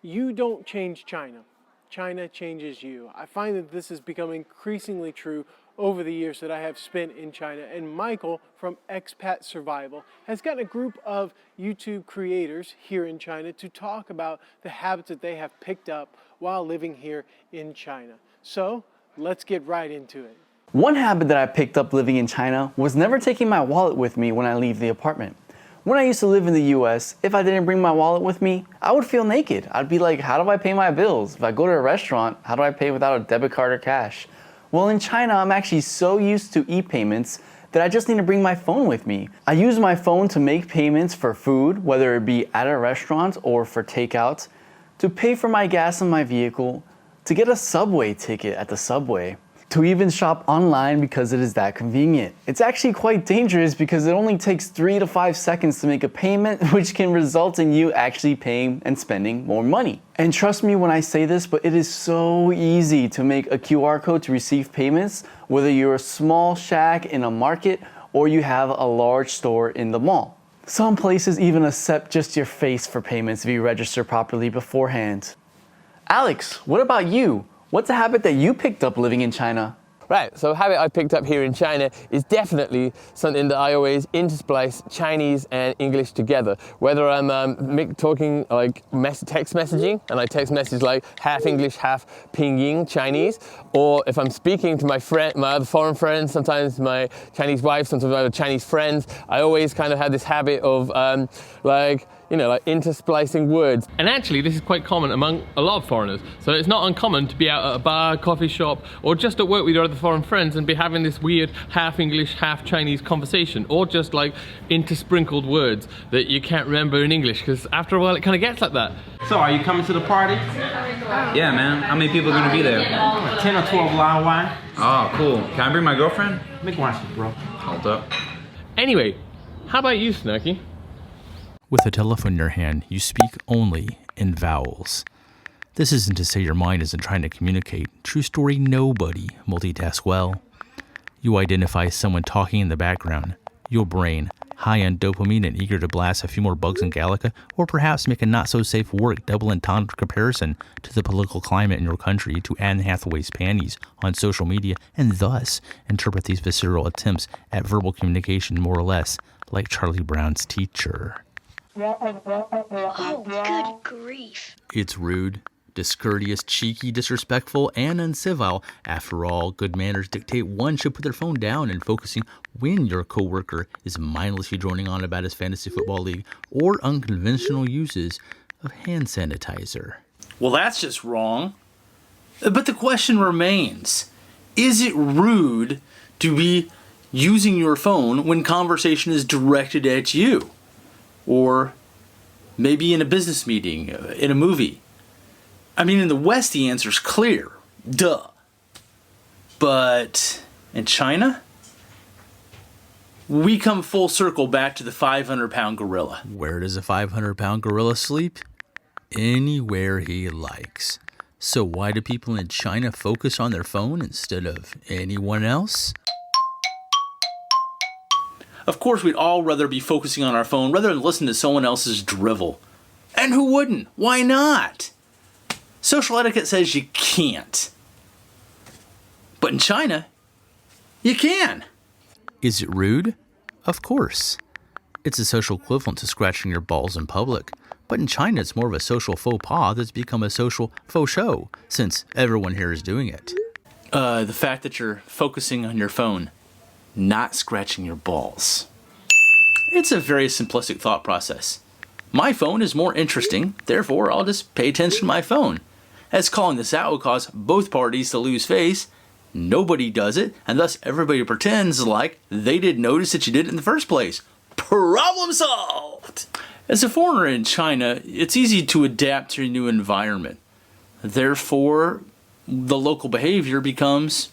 you don't change China. China changes you. I find that this has become increasingly true over the years that I have spent in China. And Michael from Expat Survival has gotten a group of YouTube creators here in China to talk about the habits that they have picked up while living here in China. So let's get right into it. One habit that I picked up living in China was never taking my wallet with me when I leave the apartment. When I used to live in the US, if I didn't bring my wallet with me, I would feel naked. I'd be like, how do I pay my bills? If I go to a restaurant, how do I pay without a debit card or cash? Well, in China, I'm actually so used to e-payments that I just need to bring my phone with me. I use my phone to make payments for food, whether it be at a restaurant or for takeout, to pay for my gas in my vehicle, to get a subway ticket at the subway, to even shop online because it is that convenient. It's actually quite dangerous because it only takes 3 to 5 seconds to make a payment, which can result in you actually paying and spending more money. And trust me when I say this, but it is so easy to make a QR code to receive payments, whether you're a small shack in a market or you have a large store in the mall. Some places even accept just your face for payments if you register properly beforehand. Alex, what about you? What's a habit that you picked up living in China? Right, so a habit I picked up here in China is definitely something that I always intersplice Chinese and English together. Whether I'm talking like text messaging, and I text message like half English, half Pinyin Chinese, or if I'm speaking to my other foreign friends, sometimes my Chinese wife, sometimes my other Chinese friends, I always kind of have this habit of like intersplicing words. And actually this is quite common among a lot of foreigners. So it's not uncommon to be out at a bar, coffee shop, or just at work with your other foreign friends and be having this weird half English, half Chinese conversation, or just like intersprinkled words that you can't remember in English, because after a while it kind of gets like that. So are you coming to the party? Yeah, man. How many people are gonna be there? 10 or 12 live wine. Oh, cool. Can I bring my girlfriend? Make one, bro. Hold up. Anyway, how about you, Snarky? With a telephone in your hand, you speak only in vowels. This isn't to say your mind isn't trying to communicate. True story, nobody multitasks well. You identify someone talking in the background. Your brain, high on dopamine and eager to blast a few more bugs in Gallica, or perhaps make a not-so-safe work double entendre comparison to the political climate in your country to Anne Hathaway's panties on social media, and thus interpret these visceral attempts at verbal communication more or less like Charlie Brown's teacher. Oh, good grief. It's rude, discourteous, cheeky, disrespectful, and uncivil. After all, good manners dictate one should put their phone down and focusing when your coworker is mindlessly droning on about his fantasy football league or unconventional uses of hand sanitizer. Well, that's just wrong. But the question remains, is it rude to be using your phone when conversation is directed at you? Or maybe in a business meeting, in a movie. I mean, in the West, the answer's clear. Duh. But in China, we come full circle back to the 500-pound gorilla. Where does a 500-pound gorilla sleep? Anywhere he likes. So why do people in China focus on their phone instead of anyone else? Of course, we'd all rather be focusing on our phone rather than listen to someone else's drivel. And who wouldn't? Why not? Social etiquette says you can't. But in China, you can. Is it rude? Of course. It's a social equivalent to scratching your balls in public. But in China, it's more of a social faux pas that's become a social faux show, since everyone here is doing it. The fact that you're focusing on your phone, not scratching your balls. It's a very simplistic thought process. My phone is more interesting, therefore I'll just pay attention to my phone. As calling this out would cause both parties to lose face, nobody does it, and thus everybody pretends like they didn't notice that you did it in the first place. Problem solved! As a foreigner in China, it's easy to adapt to your new environment. Therefore, the local behavior becomes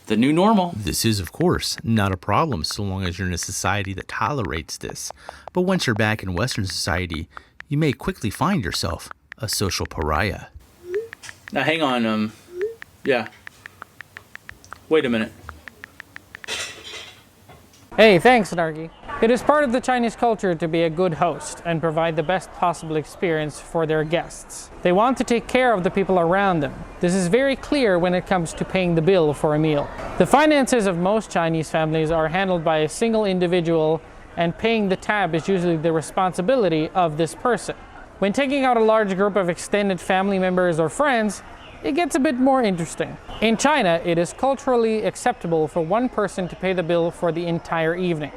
the new normal. This is, of course, not a problem so long as you're in a society that tolerates this. But once you're back in Western society, you may quickly find yourself a social pariah. Now hang on, yeah. Wait a minute. Hey, thanks, Snarky. It is part of the Chinese culture to be a good host and provide the best possible experience for their guests. They want to take care of the people around them. This is very clear when it comes to paying the bill for a meal. The finances of most Chinese families are handled by a single individual, and paying the tab is usually the responsibility of this person. When taking out a large group of extended family members or friends, it gets a bit more interesting. In China, it is culturally acceptable for one person to pay the bill for the entire evening.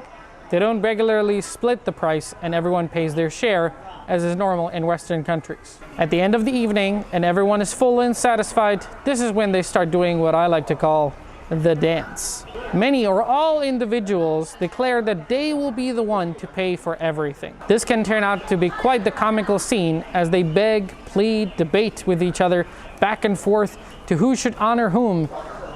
They don't regularly split the price and everyone pays their share, as is normal in Western countries. At the end of the evening, and everyone is full and satisfied, this is when they start doing what I like to call the dance. Many or all individuals declare that they will be the one to pay for everything. This can turn out to be quite the comical scene as they beg, plead, debate with each other back and forth to who should honor whom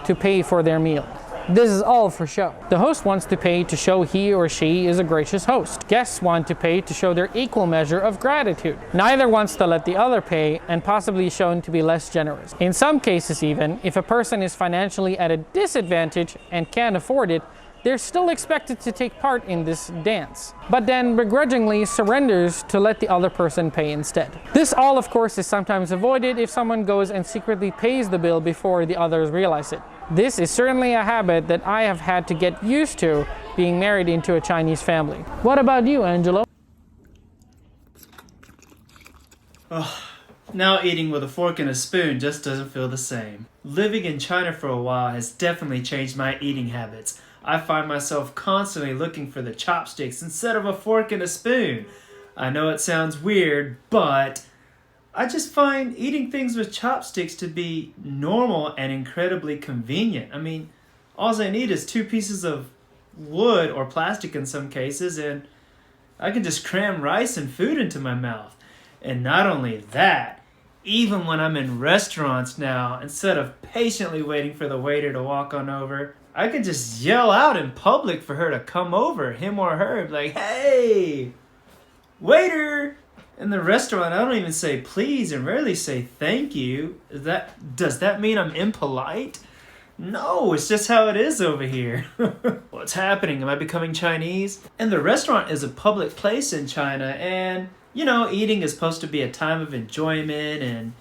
to pay for their meal. This is all for show. The host wants to pay to show he or she is a gracious host. Guests want to pay to show their equal measure of gratitude. Neither wants to let the other pay and possibly shown to be less generous. In some cases even, if a person is financially at a disadvantage and can't afford it, they're still expected to take part in this dance, but then begrudgingly surrenders to let the other person pay instead. This all, of course, is sometimes avoided if someone goes and secretly pays the bill before the others realize it. This is certainly a habit that I have had to get used to being married into a Chinese family. What about you, Angelo? Now eating with a fork and a spoon just doesn't feel the same. Living in China for a while has definitely changed my eating habits. I find myself constantly looking for the chopsticks instead of a fork and a spoon. I know it sounds weird, but I just find eating things with chopsticks to be normal and incredibly convenient. I mean, all I need is 2 pieces of wood or plastic in some cases, and I can just cram rice and food into my mouth. And not only that, even when I'm in restaurants now, instead of patiently waiting for the waiter to walk on over, I can just yell out in public for her to come over, him or her, like, "Hey, waiter!" In the restaurant, I don't even say please and rarely say thank you. Does that mean I'm impolite? No, it's just how it is over here. What's happening? Am I becoming Chinese? And the restaurant is a public place in China, and, you know, eating is supposed to be a time of enjoyment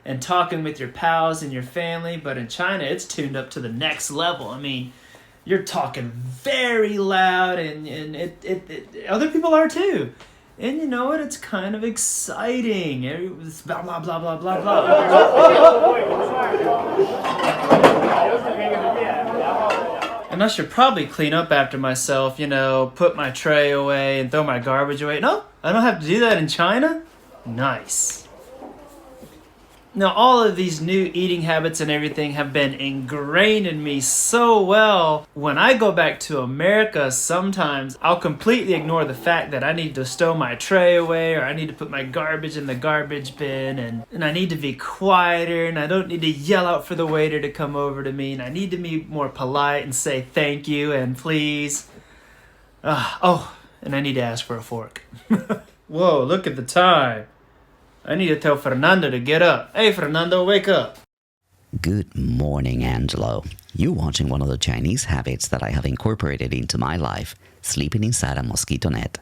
and talking with your pals and your family, but in China, it's tuned up to the next level. I mean, you're talking very loud, and other people are too. And you know what? It's kind of exciting. It's blah, blah, blah, blah, blah, blah. And I should probably clean up after myself, you know, put my tray away and throw my garbage away. No, I don't have to do that in China? Nice. Now, all of these new eating habits and everything have been ingrained in me so well. When I go back to America, sometimes I'll completely ignore the fact that I need to stow my tray away, or I need to put my garbage in the garbage bin, and I need to be quieter, and I don't need to yell out for the waiter to come over to me, and I need to be more polite and say thank you and please. And I need to ask for a fork. Whoa, look at the time. I need to tell Fernando to get up. Hey, Fernando, wake up. Good morning, Angelo. You're watching one of the Chinese habits that I have incorporated into my life, sleeping inside a mosquito net.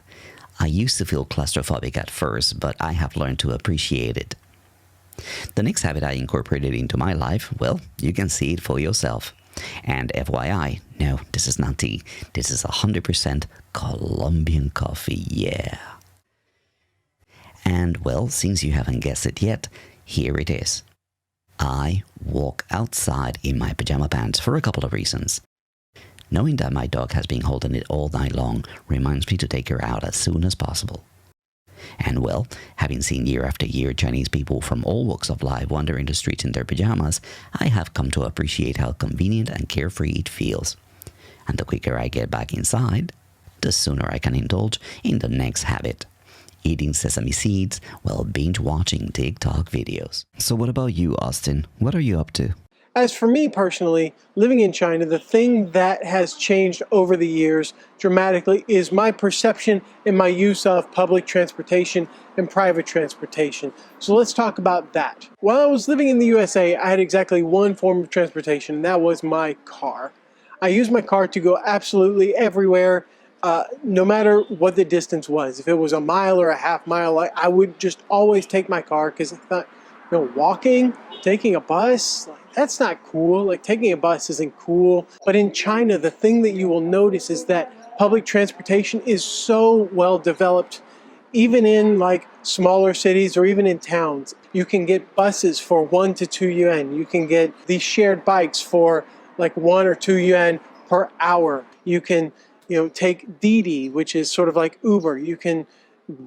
I used to feel claustrophobic at first, but I have learned to appreciate it. The next habit I incorporated into my life, well, you can see it for yourself. And FYI, no, this is not tea. This is 100% Colombian coffee, yeah. And, well, since you haven't guessed it yet, here it is. I walk outside in my pajama pants for a couple of reasons. Knowing that my dog has been holding it all night long reminds me to take her out as soon as possible. And, well, having seen year after year Chinese people from all walks of life wandering the streets in their pajamas, I have come to appreciate how convenient and carefree it feels. And the quicker I get back inside, the sooner I can indulge in the next habit. Eating sesame seeds while binge-watching TikTok videos. So what about you, Austin? What are you up to? As for me personally, living in China, the thing that has changed over the years dramatically is my perception and my use of public transportation and private transportation. So let's talk about that. While I was living in the USA, I had exactly one form of transportation, and that was my car. I used my car to go absolutely everywhere. no matter what the distance was, if it was a mile or a half mile, I would just always take my car because I thought, walking, taking a bus, that's not cool. Like, taking a bus isn't cool. But in China, the thing that you will notice is that public transportation is so well developed. Even in like smaller cities or even in towns, you can get buses for 1 to 2 yuan. You can get these shared bikes for like 1 or 2 yuan per hour. You can, take Didi, which is sort of like Uber. You can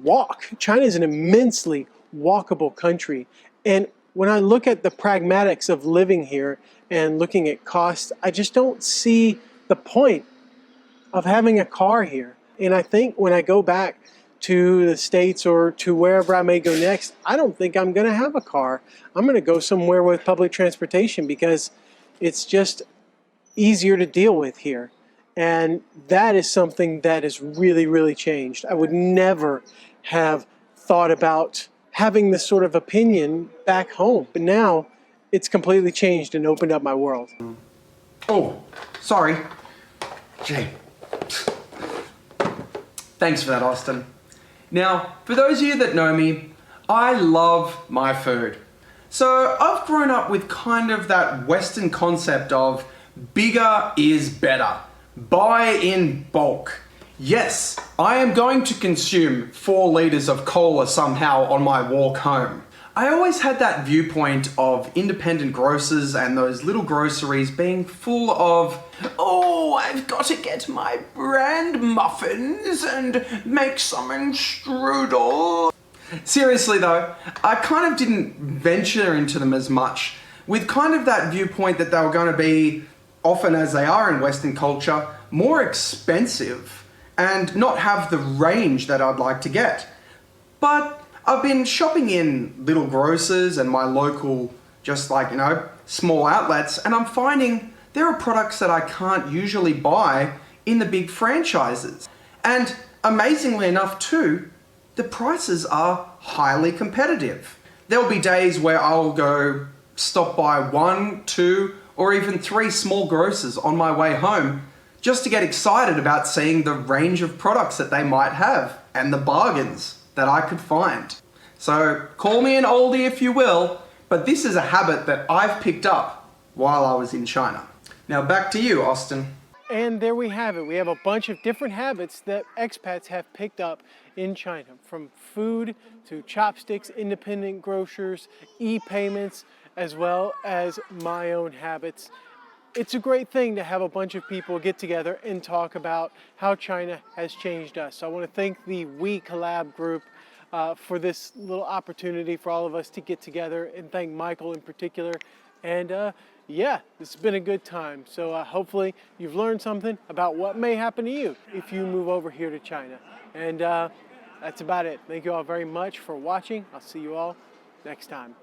walk. China is an immensely walkable country. And when I look at the pragmatics of living here and looking at costs, I just don't see the point of having a car here. And I think when I go back to the States or to wherever I may go next, I don't think I'm going to have a car. I'm going to go somewhere with public transportation because it's just easier to deal with here. And that is something that has really, really changed. I would never have thought about having this sort of opinion back home, but now it's completely changed and opened up my world. Oh, sorry. Gee. Thanks for that, Austin. Now, for those of you that know me, I love my food. So I've grown up with kind of that Western concept of bigger is better. Buy in bulk. Yes, I am going to consume 4 litres of cola somehow on my walk home. I always had that viewpoint of independent grocers and those little groceries being full of, oh, I've got to get my brand muffins and make some strudel. Seriously though, I kind of didn't venture into them as much, with kind of that viewpoint that they were going to be, often as they are in Western culture, more expensive and not have the range that I'd like to get. But I've been shopping in little grocers and my local, just like, small outlets, and I'm finding there are products that I can't usually buy in the big franchises. And amazingly enough too, the prices are highly competitive. There'll be days where I'll go stop by 1, 2, or even 3 small grocers on my way home just to get excited about seeing the range of products that they might have and the bargains that I could find. So call me an oldie if you will, but this is a habit that I've picked up while I was in China. Now back to you, Austin. And there we have it. We have a bunch of different habits that expats have picked up in China, from food to chopsticks, independent grocers, e-payments, as well as my own habits. It's a great thing to have a bunch of people get together and talk about how China has changed us. So I want to thank the We Collab group for this little opportunity for all of us to get together, and thank Michael in particular. And yeah, it's been a good time. So hopefully you've learned something about what may happen to you if you move over here to China. And that's about it. Thank you all very much for watching. I'll see you all next time.